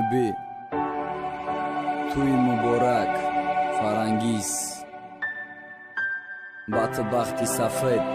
ҳамиби туи муборак фарангиз бахти сафед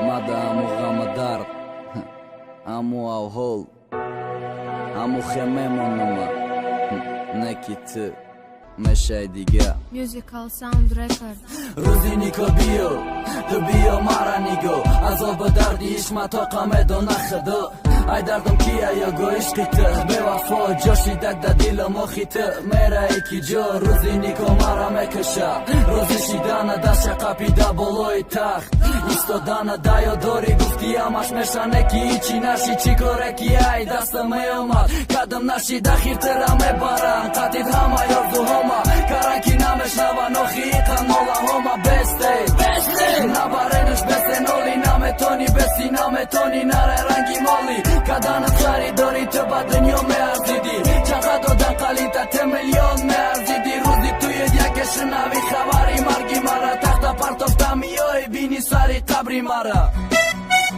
мада аму ғама дард аму авҳол аму хемемонума не ки ту мешай дига Musical Sound Record. рӯзи нико биё ту биё мара нигоҳ азоби дарди ишма тоқамедона худо ай дардам кия ёго ишқи ту бевафо ҷошидак да дилу мохи ту мераи ки ҷо рӯзи нико мара мекаша рӯзи шидана даша қапида болои тахт истодана да ёдори гуфти амаш мешане ки ичи наши чӣ коре ки ай даста меомад кадам наши дахиртира мебарам қатид ҳама ёрзуҳома каран ки намешнаван охии қанолаҳома бесте набаренаш бесеноли наметони бести наметони наре ранги моли каданат харидори ту ба дунё меарзиди чақад одан қалита те миллион меарзиди рӯзи туед яке шунави хабари марги мара тахта партофта миёи бини сари қабри мара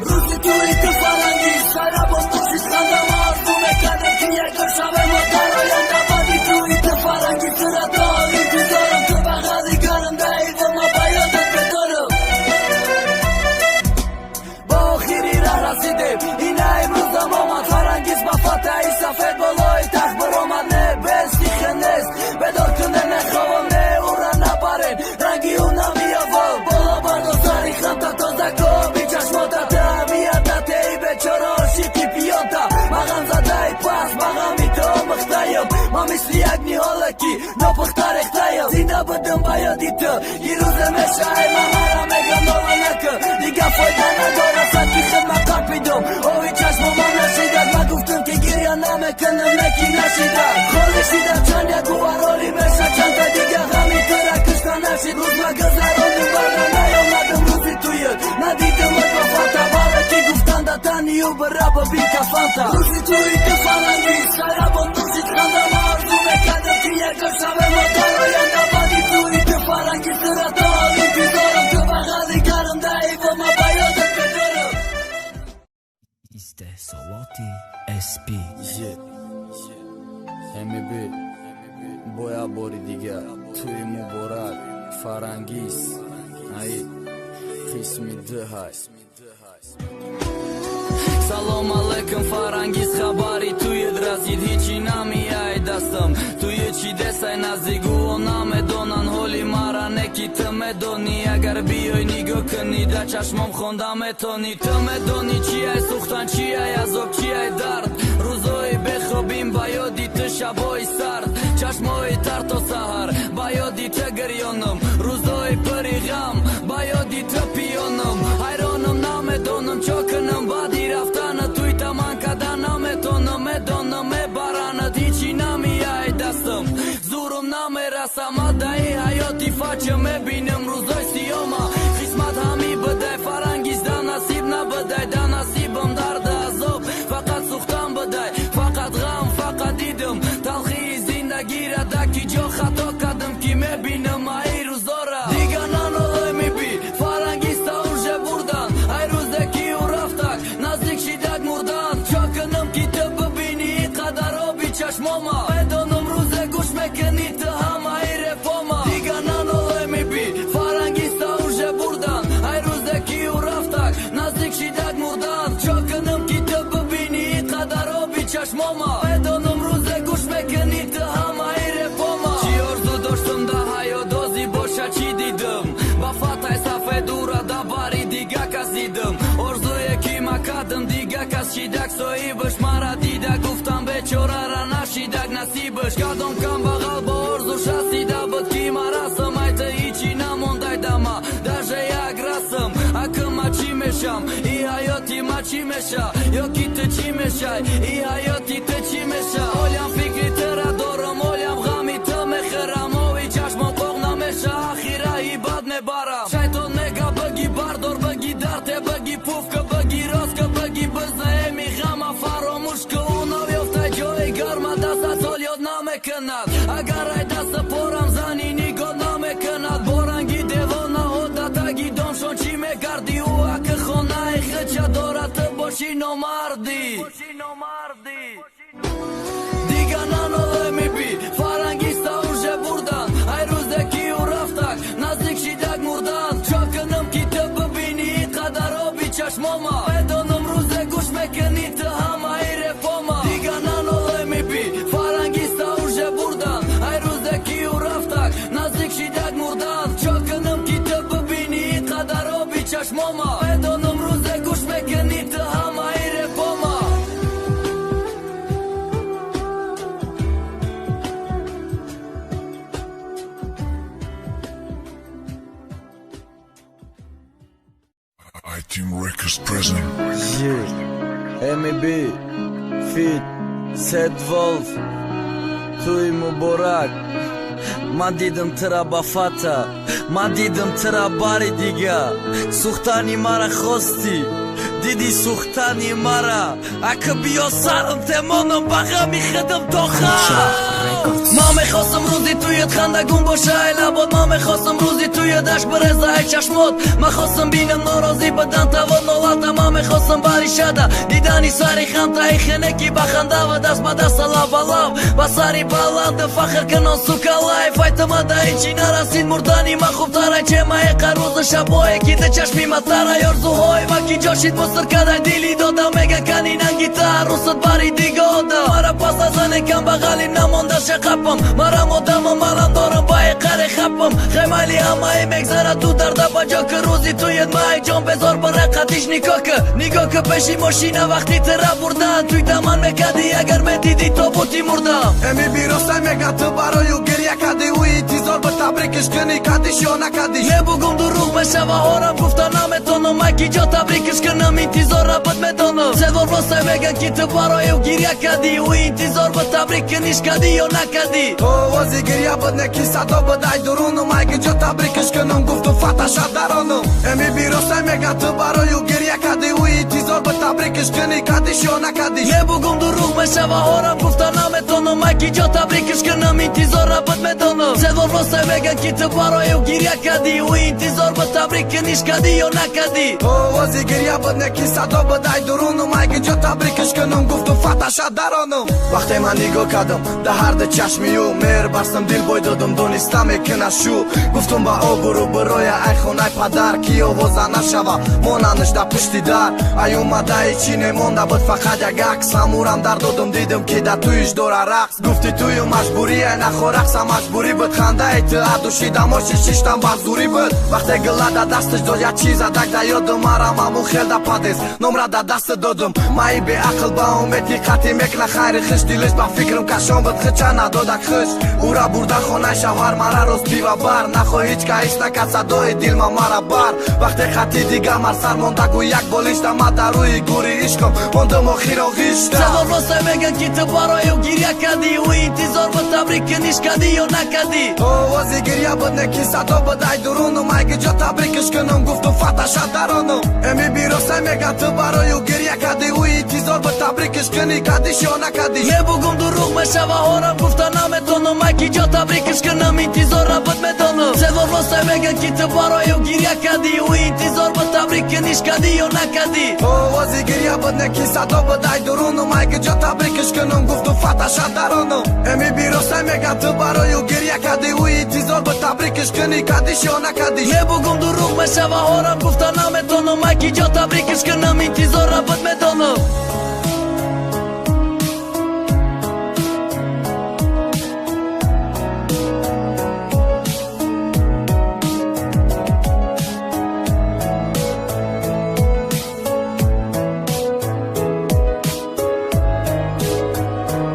рӯзи туи ту фарангиз сайрабон тушид хандама арзу мекардем ки якор шавем одар оянда бади туи ту фарангиз сурато интизорам ту ба ғази гарм даивома ба ёдат бедорам ба охири раҳ расидем ина имрӯзам омад фарангиз ба фатҳаи сафед болои тахт баромад не бести хенест бедор кунем меховам не ура набарем ранги ӯ намиёвам боло бардо сари хамта тозако бичашмота таҳмиятате и бечора ошиқи пиёнта мағам задаи пас мағами то омӯхтаем ма мисли як ниҳола ки нопухта рехтаем зинда будам ба ёди ту ин рӯзе мешаи ман ҳара мегам нова накун дига фоида надорад садки хидмат қапидум ови чашмома нашидад ма гуфтам ки гирья намекунам неки нашидад холи шида чанд яку ароли меша чанда дига ғами тура кушта нашид рӯзма гузароним бага наёмадам рӯзи туюд надидамат ба фата бале ки гуфтанда танию бираба бикафанта рӯзи туи ту фарангиз сайрабон тушид хандама арзу мекардам ки якор шавем одар оянда бади туи ту фарангиз сурато интизорам ту ба ғази гарм даивома ба ёдат бедорам истеҳсолоти SP ҳамиби боя бори дига туи муборак фарангиз ай қисми ду ҳаст салом алейкум фарангиз хабари туед расид ҳичи намеяй дастам туе чӣ десай наздигу намедонан ҳоли мара не ки ту медонӣ агар биёй нигоҳ кунӣ да чашмом хонда метонӣ ту медонӣ чи ай сӯхтан чи ай азоб чи ай дард рӯзҳои бехобим ба ёди ту шабҳои сард чашмҳои тар то саҳар ба ёди ту гирёнам рӯзҳои пури ғам ба ёди ту пиёнам ҳайронам намедонам чо кунам баъди рафтана туи таман када наметонам медонам мебаранад ҳичи намеяй дастам зурум намерасам адаи ҳаёти фача мебинам рӯзҳои сиёма қисмат ҳами бидай фарангиз да насиб набидай да насибам дарда азоб фақат сӯхтам бидай фақат ғам фақат дидам талхии зиндагира да ки ҷо хато кардам ки мебинам ай рӯзора дига нанолой мебин фарангиз та уже бурдан ай рӯзе ки ӯ рафтак наздик шидак мурдан чо кунам ки ту бибинӣ ин қадар оби чашмома медонам рӯзе гӯш мекунӣ ту ҳамаи рефома дига нанолой мебин фарангиз та уже бурдан ай рӯзе ки ӯ рафтак наздик шидак мурдан чо кунам ки ту бибинӣ ин қадар оби чашмома медонам рӯзе гӯш мекунӣ ту ҳамаи рефома чӣ орзу доштам да ҳаёдозӣ боша чӣ дидам ба фатҳаи сафед ура да бари дига кас дидам орзуе ки ма кардам дига кас шидак соҳибаш мара дида гуфтам бечорара нашидак насибаш кадом камбағал ба орзу шастида буд ки ма расам ай ту ҳичи намондай дама даже як расам акм ма чӣ мешам и ҳаёти ма чӣ меша ё ки ту чӣ мешай и ҳаёти ту чӣ меша олям фикри тура дорам олям ғами ту мехӯрам ови чашмон қоқ намеша ахира и бад мебарам шайтон мега бигӣ бардор бигӣ дарте бигӣ пуфка бигӣ ростка бигӣ бизнаеми ғама фаромӯш ку ӯ навёфтай ҷои гарма дастат сол ёд намекунад агар ай даста порам зани нигоҳ намекунад боранги девона одатаги доншон чӣ мегарди ӯ аки хонаи хича дорад ту боши номардӣ дига нано Team Records present. Yeah, MEB, Fit, Set Wolf, Tui Muborak. Ma didëm të rabafata, ma didëm të rabari diga. Suhtani mara khosti, didi suhtani mara. A këbio sarën të monën baga mi khedëm toha. Ma me khosëm ruzi tu jetë khanda gumbo shaj labot. Ma me khosëm ruzi tu jetë ashk bëreza e qashmot. Ma khosëm binëm në rozi bëdan të vod në lata. Ma me khosëm bari shada, didani sari khanta i kheneki bakhandava. Das bada salav alav, basari balan të fakër kënon suka life. Fajtë më da i qina rasin murdani ma khuftaraj që ma e karuzë shaboje. Kite qashmi ma tara jor zuhoj, ma ki gjoshit mu sërkadaj dili do da mega kanin an gitar. Rusët bari digo da mara pasa zane kam bagalin na monda që kapëm. Mara moda më malandorën ba e kare kapëm. Khemali ama i me këzëra tu darda ba gjokë. Ruzi tu jet ma i gjon bezor për rekatish një kokë peshi moshina vakti të raburda. Tujta man me kadi agar me didi to buti murda. Emi biro saj me ga të baro ju gërja kadi uji ti zor për ta brikësh këni kadi shona kadi. Ne bugum du rrug me shava horam kuftana me tono. Majki gjo ta brikësh kënëm i ti zora bët me tono. Se dvorë saj me ga ki të baro ju gërja kadi uji ti zor për ta brikën ish kadi jo na kadi. O ozi gërja bët ne kisa do bëdaj durunu. Majki gjo ta brikësh kënëm guftu fata shadaronu. Emi biro saj me ga të baro ju gërja kadi uji ti zor për ta brikësh këni kadi shona kadi. Ne bugum du rrug me shava horam kuftana me tono. Majki gjo ta brikësh kënëm i ti zora bët me tono. Se dvorë saj me ga ki të baro ju gërja kadi uji ti zor për ta brikën ish kadi jo na kadi. O ozi gërja bët ne kisa do bëdaj durunu. Majki gjo ta brikësh kënëm guftu fata shadaronu. Vakte ma nigo kadëm, da hardë qashmi ju. Merë barsëm dil boj do dëm doni sta me këna shu. Guftum ba o buru bëroja aj khonaj padar. Kio voza na shava, mona nështa pështi dar. Aju ma da i qine monda bët fakadja gak. Sa muram dar do dëm didëm kida tu ish dora raks. Gufti tu ju mashburia e na khorak sa mashburi bët. Khanda e të adu shida moshi qishta mba zuri bët. Vakte gëllada dastë qdoja qiza dak da jo dëm ara ma mu khelda pades. Nomra da dastë do dëm, ma i be akıl ba o me ti kati mek na khajri khështi lish. Ba fikrëm ka shon bët khëqana do da khësh. Ura burda khonaj shahar mara roz piva bar. Na kho hiq ka ishta ka ca do e dil ma mara bar. Vakte khati diga marsar monda ku jak bolishta. Ma daru i guri ishkom, mondë mo khiro gishta. Se do vrosaj me gën ki të baroj u girja kadi. Uji ti zor bët ta brikën ish kadi jo na kadi. O ozi girja bët ne kisa do bëdaj durunu. Majke gjo ta brikësh kënëm guftu fata shadaronu. Emi biro saj me ga të baroj u girja kadi. Uji ti zor bët ta brikësh këni kadi shona kadi. Ne bugum du rrug me shava horam kuftana me tono. Majki gjo ta brikësh kënëm i ti zora bët me tono. Se do vrosaj me gën ki të baroj u girja kadi. Uji ti zor bët ta brikën ish kadi jo na kadi. O ozi girja bët ne kisa do bëdaj durunu. Majke gjo ta brikësh kënëm guftu fata shadaronu. Emi biro saj me ga të baroj u girja kadi. Uji ti zor bët ta brikësh këni kadi shona kadi. Ne bugum du rrug me shava horam kuftana me tono. Majki gjo ta brikësh kënëm i ti zora bët me tono.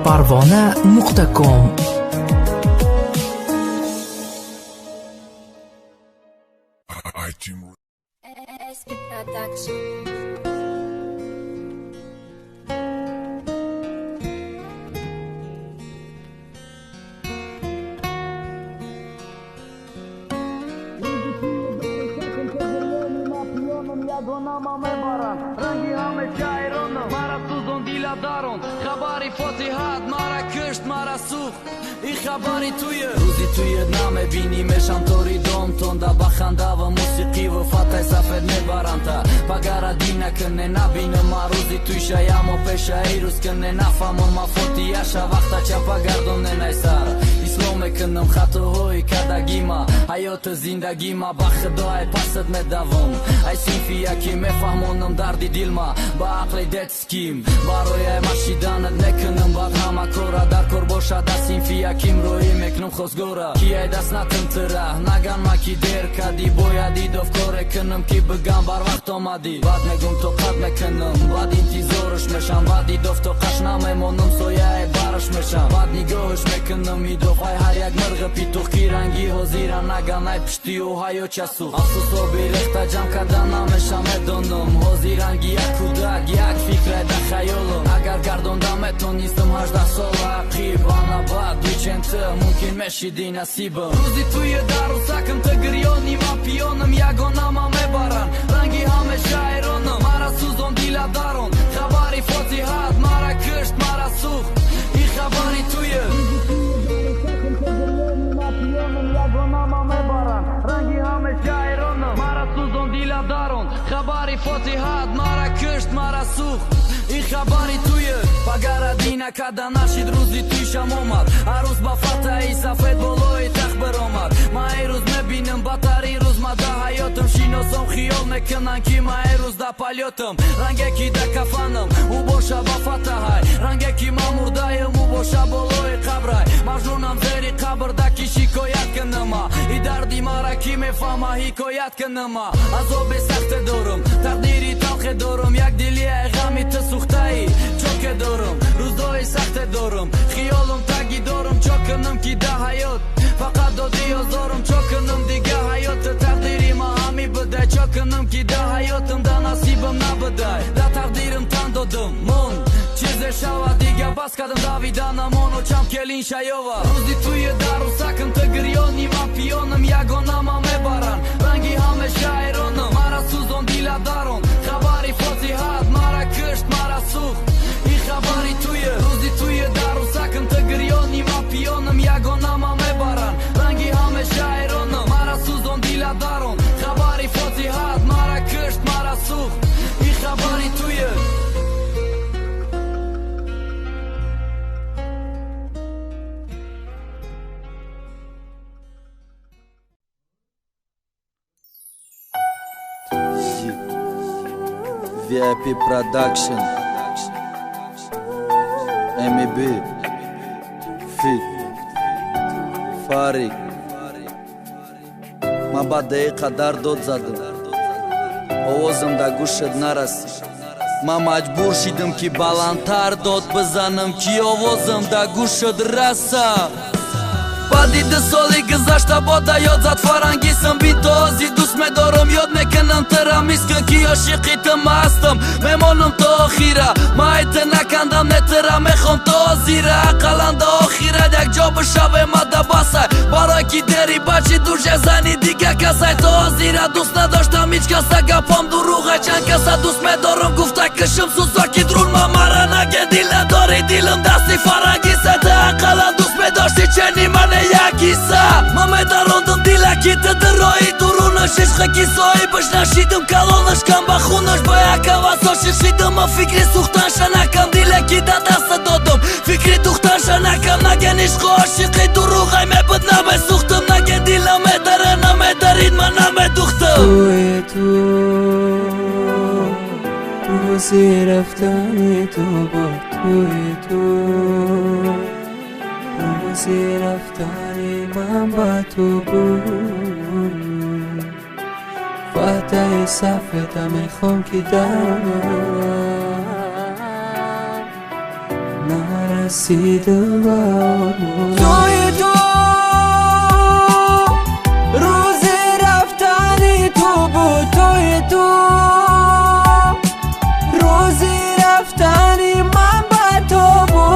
parvona.com Team SP Production. Rangi hame qaj ronë Mara suzon dila daron Khabari foti hat Mara kësht mara suf I khabari tuje Ruzi tuje na me bini me shantori dom ton Da bakhandavë musikive Fataj sa fed me baranta Pagara dina këne na binë Ma ruzi tujsha jamo pesha eirus Këne na famon ma foti jasha Vakta qa pagardon në najsara Islome kënëm khatë hoj kada gima Ajo të zinda gima Bakë doj pasët me davon Aj sinfia ki me fahmonëm dardi dilma Ba aklej det skim Baroja e mashidanët ne kënëm bat hama kora Dar korbosha da sinfia kim roi me knum khosgora Kia e das natën të ra Nagan ma ki der ka di boja di dov kore kënëm ki bëgam bar vakto ma di Bat me gum to kat me kënëm Bat in ti zorësh me sham Bat i dov to kashna me monëm soja e barësh me sham Bat një gohësh me kënëm i dov Aj harjak mërgë pituh kirangi hozira naganaj pështi u hajo qasu Afsus o birek ta gjam ka dana me shame donëm Hozi rangi jak kudak, jak fikre da khayolëm Agar gardon da me ton nistëm hashda sola Qib, ana ba, 200 të mungkin me shidi nasibëm Ruzi tu je daru sakëm të gërjoni ma pionëm Jagona ma me baran, rangi ha me shajronëm Mara suzon dila daron, khabari foci hat Mara kësht, mara suh, I khabari tu je Rangi ha me shajronëm Mara suzon dila daron, khabari foci hat Mara kësht, mara suh, I khabari tu je Pagara dina ka danashit ruzi ty shamomat Aruz bafata I safet boloj tak bëromat Ma e ruz me binëm batari ruz ma da hajotëm Shino son khiol me kënan ki ma e ruz da paljotëm Range ki da kafanëm u bosha bafata haj Range ki ma murdajëm u bosha boloj kabraj Ma zhunam zeri kabër da ki shikojat kënëma I dardi mara ki me fama hikojat kënëma Azobe sakte dorëm Tardiri talke dorëm Jak dilje e gami të suhtaj Qoke dorëm Ruzdoj sakte dorëm Khiolëm tagi dorëm Qokënëm ki da hajot Faka do dio zorëm Qokënëm diga hajot Të tardiri ma hami bëdaj Qokënëm ki da hajotëm Da nasibëm na bëdaj Da tardirëm të ndodëm Mon Qize shava diga baskadëm Davidana mono qam kelin shajova Ruzi tu je daru sakëm të gërjoni Ma pionëm jagona ma me baran Rangi ha me shajronëm Mara suzon dila daron Khabari foci hat Mara kësht, mara suh I khabari tu je Ruzi tu je daru sakëm të gërjoni Ma pionëm jagona ma me baran Rangi ha me shajronëm Mara suzon dila daron Khabari foci hat Mara kësht, mara suh I khabari tu je VIP Production MEB Fit Farik Ma bade I qadar do të zadëm Ovozëm da gushet narasi Ma majbur shidëm ki balantar do të bëzanëm Ki ovozëm da gushet rasa Padi të soli gëzasht të bota jo të farangisëm Bitozi dus me dorëm jod me kënëm të ramiskën Kjo shiki të mastëm me monëm të okhira Ma e të na kandam ne të ra me khom të ozira Kalan të okhira djak gjobë shave ma të basaj Baroj ki deri baci du zhezani diga kasaj të ozira Dus në dosht të miq kasa ga pom du rrugaj qan kasa Dus me dorëm gufta këshëm suzo ki drun ma mara na gendila dori dilëm dasti farangise të akalan Dus me dosht I qeni ma ne jakisa Ma me daron të ndila ki të dëroj Duru në shishkë kisoj Bësh në shqitëm kalon në shkam bakhun është bëja ka vaso shishitëm Më fikri suhtan shana kam dile ki da dasë do dëm Fikri duhtan shana kam na geni shko shqikri Duru gaj me bët na me suhtëm Na gen dila me dërë na me dërit ma na me duhtëm Tu e tu Tu si raftani tu bët Tu e tu Si raftani mamba tu bun Fata I safeta me khom ki dana Narasidım bağımı Tu e tu Ruzi raftani tu bu Tu e tu Ruzi raftani mamba tu bun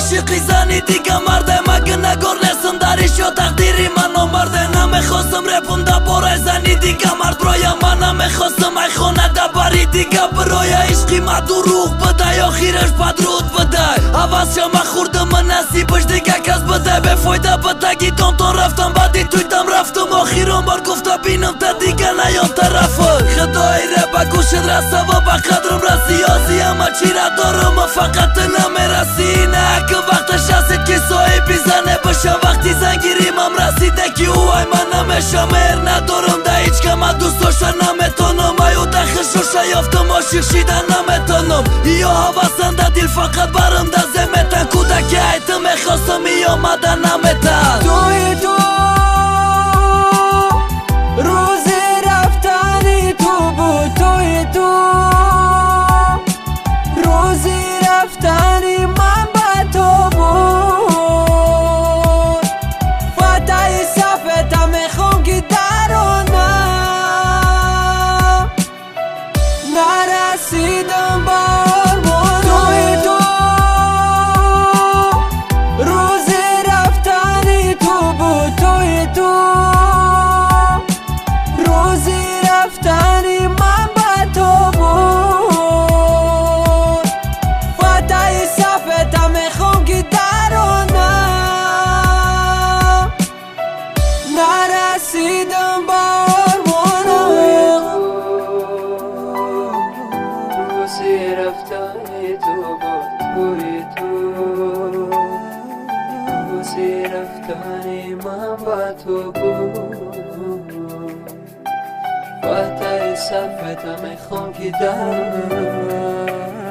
Shikli zani diga marde ma gëna gornesëm Darish jo takdiri ma no marde Na me khosëm repëm da bora zani diga mard Broja ma na me khosëm aj khona da bari diga Broja ishki ma duruk bëdaj O khirësh padrut bëdaj Avas që ma khurdë më nasib është diga kas bëdaj Be fojda bëdaj giton ton raftëm Badi tujtëm raftëm O khiron bar gufta binëm të diga na jon të rafët Khëdoj reba kushet rasa vë ba kadrëm rasi Ozi ama qira dorëm më fakat të në me rasina Kë vaktë shasit kisoj bizane Bëshë vakti zangiri ma mrasi Dhe ki uaj ma në me shamer Na dorëm da I qka ma dusosha në me tonëm A ju da khëshosha joftëm O shikshida në me tonëm I jo havasën da dil fakat barëm da zemetan Ku da kja e të me khosëm I jo ma da në me tan Tu I tu Ruzi raf رسیدم با آرمانم روزی رفتن تو با توی تو روزی رفتن من با تو بود فتح صفتم میخوام که در